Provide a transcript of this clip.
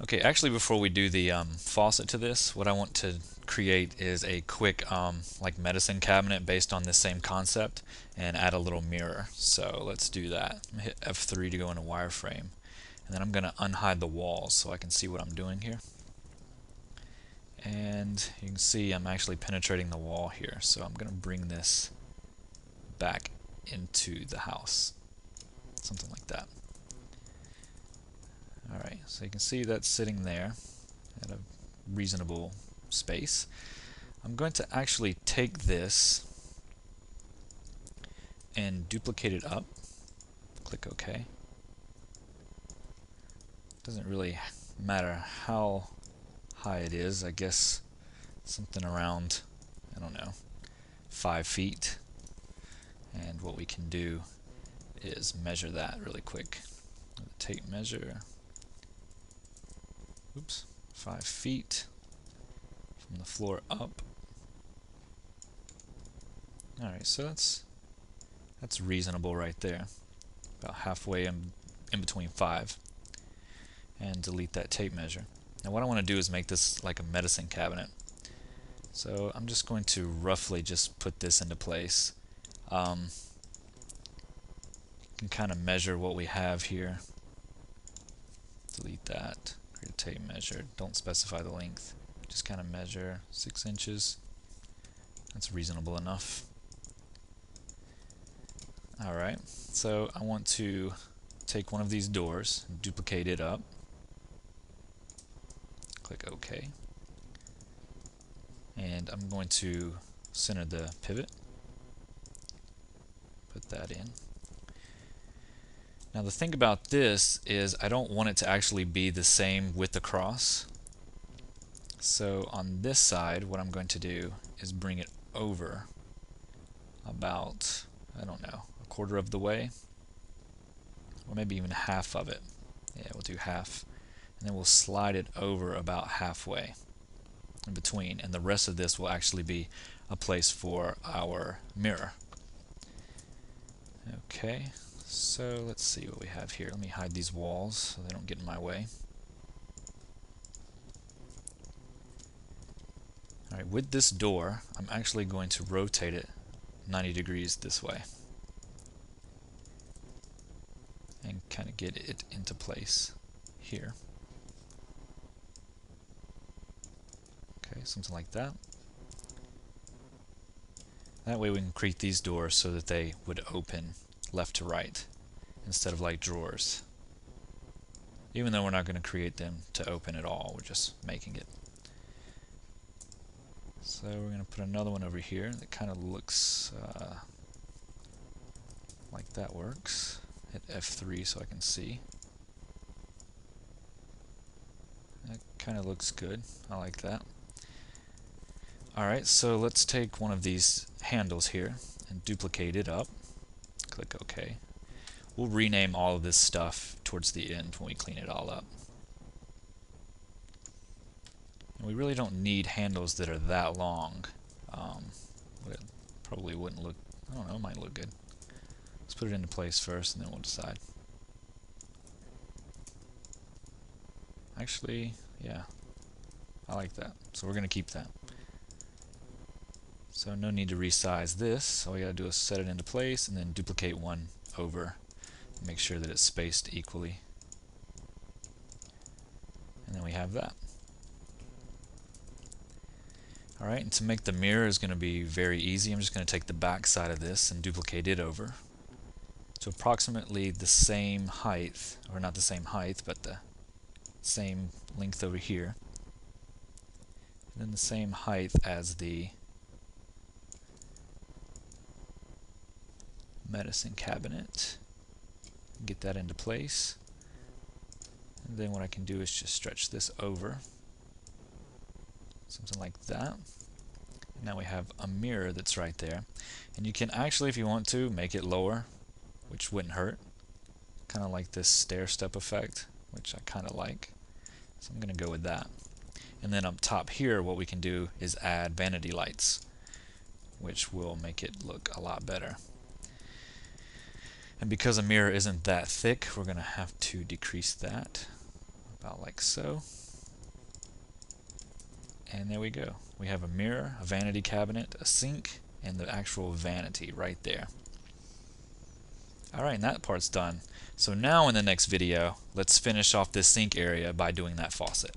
Okay, actually before we do the faucet to this, what I want to create is a quick like medicine cabinet based on this same concept and add a little mirror. So let's do that. I'm gonna hit F3 to go into wireframe. And then I'm going to unhide the walls so I can see what I'm doing here. And you can see I'm actually penetrating the wall here. So I'm going to bring this back into the house. Something like that. Alright, so you can see that's sitting there at a reasonable space. I'm going to actually take this and duplicate it up. Click OK. Doesn't really matter how high it is. I guess something around, I don't know, 5 feet. And what we can do is measure that really quick. Tape measure. Oops, 5 feet from the floor up. Alright, so that's reasonable right there. About halfway in between 5. And delete that tape measure. Now what I want to do is make this like a medicine cabinet. So I'm just going to roughly just put this into place. You can kind of measure what we have here. Delete that. Create a tape measure. Don't specify the length. Just kind of measure 6 inches. That's reasonable enough. Alright, so I want to take one of these doors and duplicate it up. Click OK. And I'm going to center the pivot. Put that in. Now the thing about this is I don't want it to actually be the same width across. So on this side, what I'm going to do is bring it over about, I don't know, a quarter of the way, or maybe even half of it. Yeah, we'll do half. And then we'll slide it over about halfway in between, and the rest of this will actually be a place for our mirror. Okay, so let's see what we have here. Let me hide these walls so they don't get in my way. Alright, with this door, I'm actually going to rotate it 90 degrees this way and kind of get it into place here. Okay, something like that. That way we can create these doors so that they would open left to right instead of like drawers. Even though we're not going to create them to open at all, we're just making it. So we're going to put another one over here that kind of looks like that works. Hit F3 so I can see. That kind of looks good. I like that. Alright, so let's take one of these handles here and duplicate it up. Click OK. We'll rename all of this stuff towards the end when we clean it all up. And we really don't need handles that are that long. It probably wouldn't look, I don't know, it might look good. Let's put it into place first and then we'll decide. Actually, yeah, I like that. So we're going to keep that. So no need to resize this. All we gotta do is set it into place and then duplicate one over. Make sure that it's spaced equally. And then we have that. Alright, and to make the mirror is going to be very easy. I'm just going to take the back side of this and duplicate it over to approximately the same height, or not the same height, but the same length over here. And then the same height as the medicine cabinet. Get that into place. And then what I can do is just stretch this over. Something like that. And now we have a mirror that's right there. And you can actually, if you want to, make it lower, which wouldn't hurt. Kind of like this stair step effect, which I kind of like. So I'm going to go with that. And then up top here, what we can do is add vanity lights, which will make it look a lot better. And because a mirror isn't that thick, we're going to have to decrease that about like so. And there we go. We have a mirror, a vanity cabinet, a sink, and the actual vanity right there. Alright, and that part's done. So now in the next video, let's finish off this sink area by doing that faucet.